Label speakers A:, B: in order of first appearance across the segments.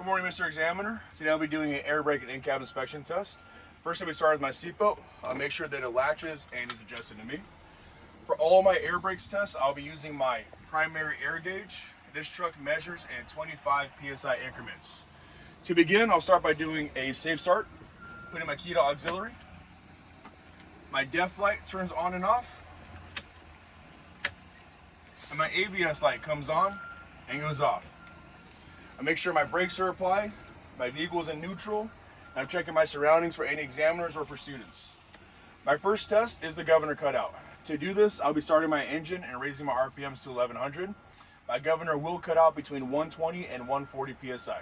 A: Good morning, Mr. Examiner. Today I'll be doing an air brake and in-cab inspection test. First, I'll be starting with my seatbelt. I'll make sure that it latches and is adjusted to me. For all my air brakes tests, I'll be using my primary air gauge. This truck measures in 25 psi increments. To begin, I'll start by doing a safe start, putting my key to auxiliary. My def light turns on and off, and my ABS light comes on and goes off. I make sure my brakes are applied, my vehicle is in neutral, and I'm checking my surroundings for any examiners or for students. My first test is the governor cutout. To do this, I'll be starting my engine and raising my RPMs to 1100. My governor will cut out between 120 and 140 psi.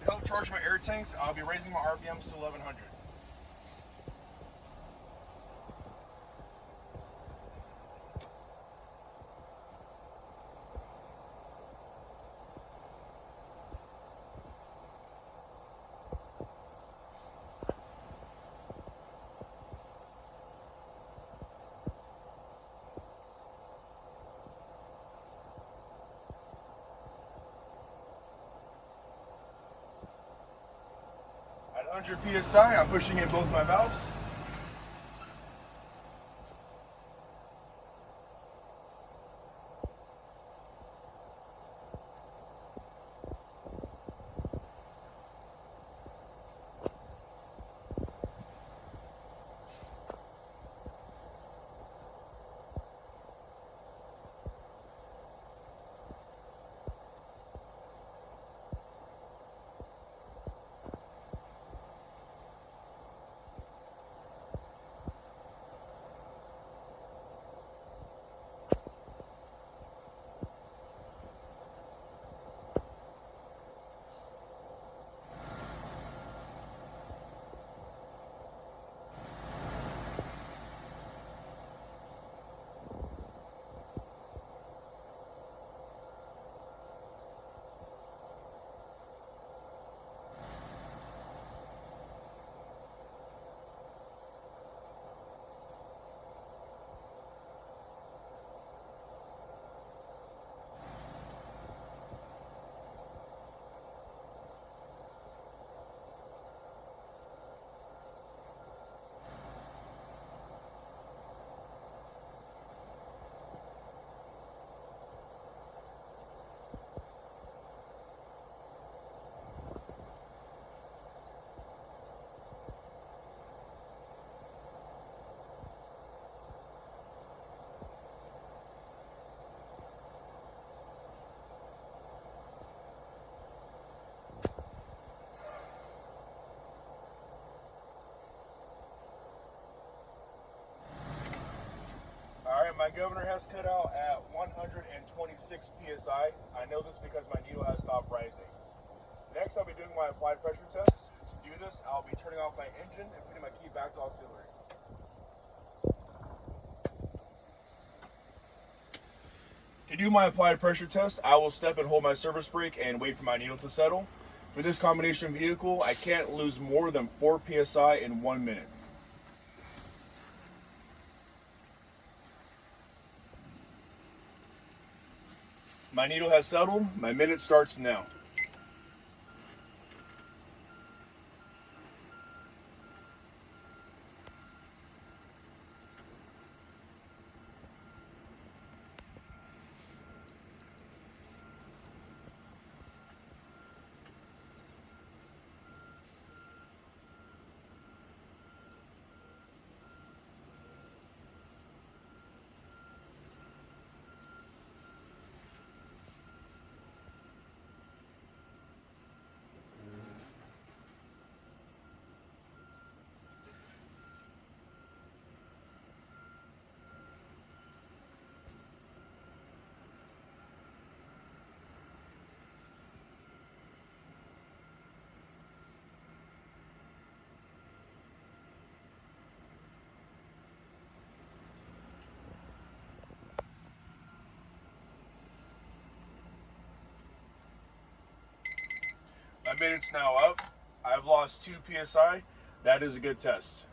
A: To help charge my air tanks, I'll be raising my RPMs to 1100. At 100 psi, I'm pushing in both my valves. Alright, my governor has cut out at 126 psi. I know this because my needle has stopped rising. Next, I'll be doing my applied pressure test. To do this, I'll be turning off my engine and putting my key back to auxiliary. To do my applied pressure test, I will step and hold my service brake and wait for my needle to settle. For this combination vehicle, I can't lose more than 4 psi in 1 minute. My needle has settled. My minute starts now. My minute's now up. I've lost 2 psi. That is a good test.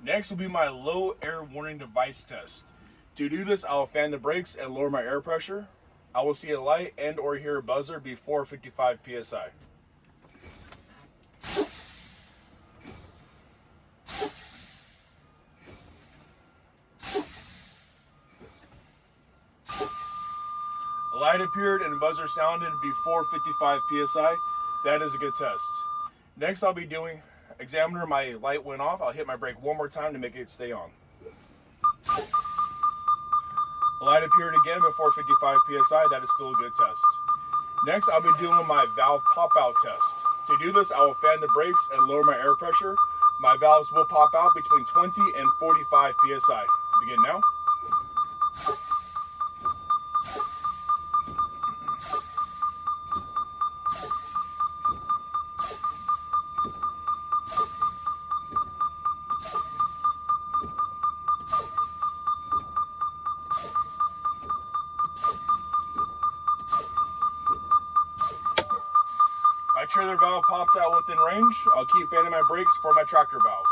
A: Next will be my low air warning device test. To do this, I will fan the brakes and lower my air pressure. I will see a light and or hear a buzzer before 55 psi. A light appeared and a buzzer sounded before 55 psi. That is a good test. Next, I'll be doing examiner. My light went off. I'll hit my brake one more time to make it stay on. A light appeared again before 55 psi. That is still a good test. Next, I'll be doing my valve pop out test. To do this, I will fan the brakes and lower my air pressure. My valves will pop out between 20 and 45 psi. Begin now. My trailer valve popped out within range. I'll keep fanning my brakes for my tractor valve.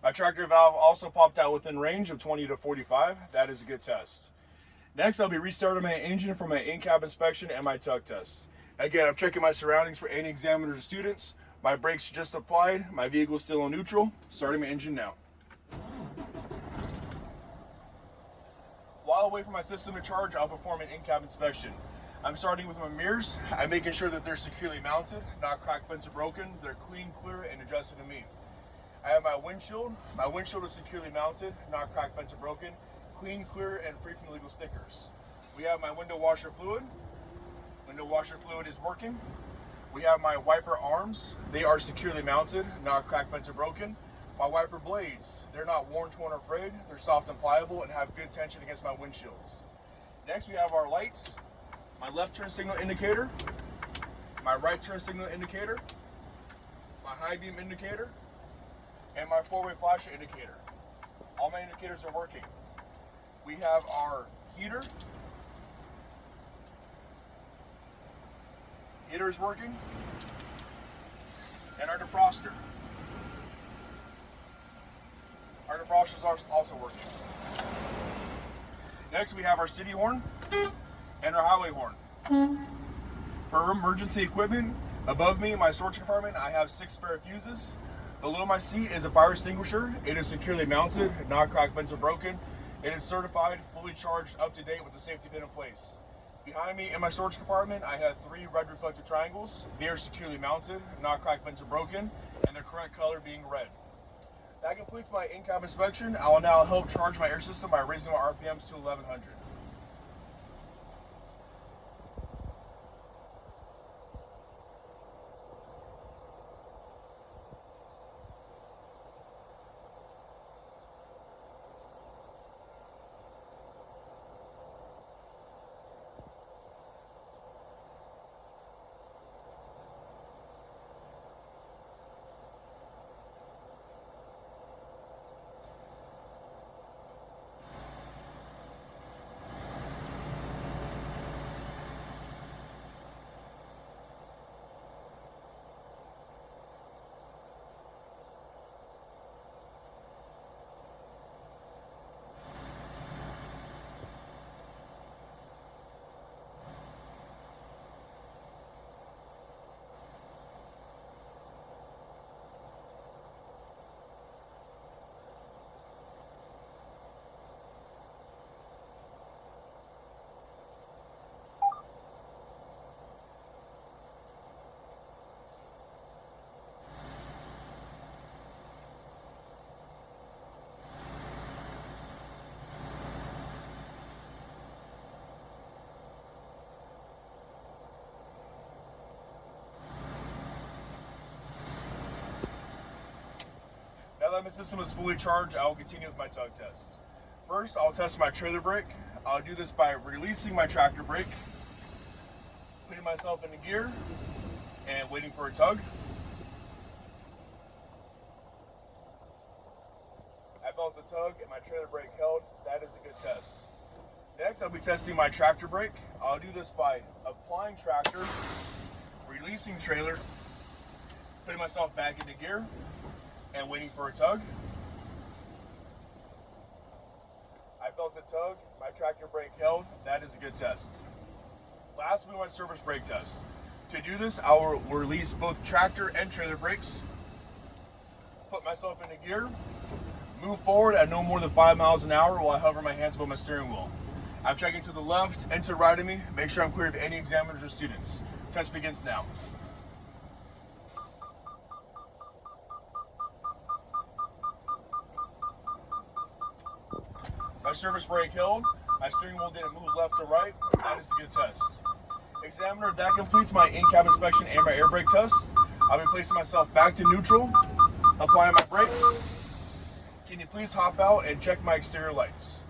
A: My tractor valve also popped out within range of 20 to 45. That is a good test. Next, I'll be restarting my engine for my in-cab inspection and my tug test. Again, I'm checking my surroundings for any examiners or students. My brakes just applied. My vehicle is still on neutral. Starting my engine now. While I wait for my system to charge, I'll perform an in-cab inspection. I'm starting with my mirrors. I'm making sure that they're securely mounted, not cracked, bent, or broken. They're clean, clear, and adjusted to me. I have my windshield. My windshield is securely mounted, not cracked, bent, or broken. Clean, clear, and free from illegal stickers. We have my window washer fluid. Window washer fluid is working. We have my wiper arms. They are securely mounted, not cracked, bent, or broken. My wiper blades, they're not worn, torn, or frayed. They're soft and pliable and have good tension against my windshields. Next, we have our lights. My left turn signal indicator, my right turn signal indicator, my high beam indicator, and my four-way flasher indicator. All my indicators are working. We have our heater. Heater is working. And our defroster. Our defroster is also working. Next, we have our city horn and our highway horn. For emergency equipment, above me in my storage compartment, I have 6 spare fuses. Below my seat is a fire extinguisher. It is securely mounted, not cracked, bent, or broken. It is certified, fully charged, up to date with the safety pin in place. Behind me in my storage compartment, I have 3 red reflector triangles. They are securely mounted, not cracked, bent, or broken, and the correct color being red. That completes my in-cab inspection. I will now help charge my air system by raising my RPMs to 1100. Now that my system is fully charged, I will continue with my tug test. First, I'll test my trailer brake. I'll do this by releasing my tractor brake, putting myself into gear, and waiting for a tug. I felt the tug and my trailer brake held. That is a good test. Next, I'll be testing my tractor brake. I'll do this by applying tractor, releasing trailer, putting myself back into gear, and waiting for a tug. I felt the tug, my tractor brake held. That is a good test. Last, we want surface brake test. To do this, I will release both tractor and trailer brakes, put myself into gear, move forward at no more than 5 miles an hour while I hover my hands above my steering wheel. I'm checking to the left and to the right of me. Make sure I'm clear of any examiners or students. Test begins now. My surface brake held. My steering wheel didn't move left or right. That is a good test. Examiner, that completes my in-cab inspection and my air brake test. I'll be placing myself back to neutral, applying my brakes. Can you please hop out and check my exterior lights?